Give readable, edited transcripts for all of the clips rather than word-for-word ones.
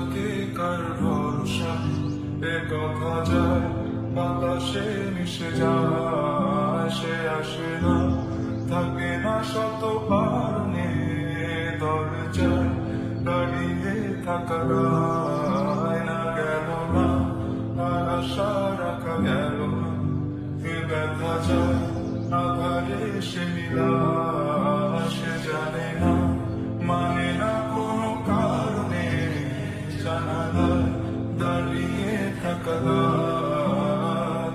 থাকে কার ভরসা, এ কথা যায় বাতাসে মিশে যায়। সে আসে না, থাকে না শত কারণে, দরজায় দাঁড়িয়ে থাকা যায় না। গেল না আর আশা রাখা গেল না, এ ব্যথা যায় আধারে সে মিলা। সে জানে না, মানে না কোনো কারণে, জানালায় দাঁড়িয়ে থাকা যায়।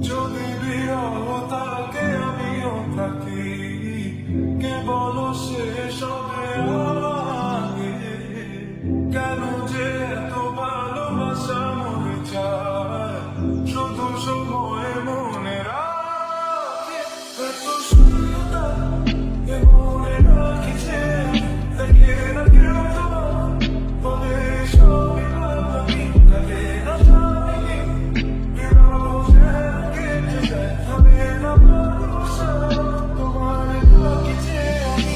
যদি বিরহ থাকে আমিও থাকি, কেবল শেষ হবে আগে। কেন যে এত ভালোবাসা মরে যায়, শুধু সময় মনে রাখে। এত শূন্যতা এ মনে রাখিছে, দেখে না কেউ তোমার বলে সবই ভাবি, কাটে না স্বামী বিরহ যে কেটে যায়। হবে না ভরসা তোমার রাখিছে আমি।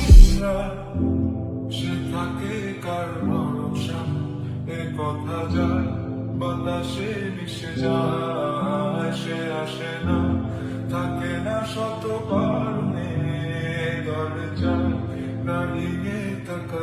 সে থাকে কার ভরসা, এ কথা যায় বাতাসে মিশে যায়। সে আসে না, থাকে না শত কারণে, দরজায় দাঁড়িয়ে থাকা।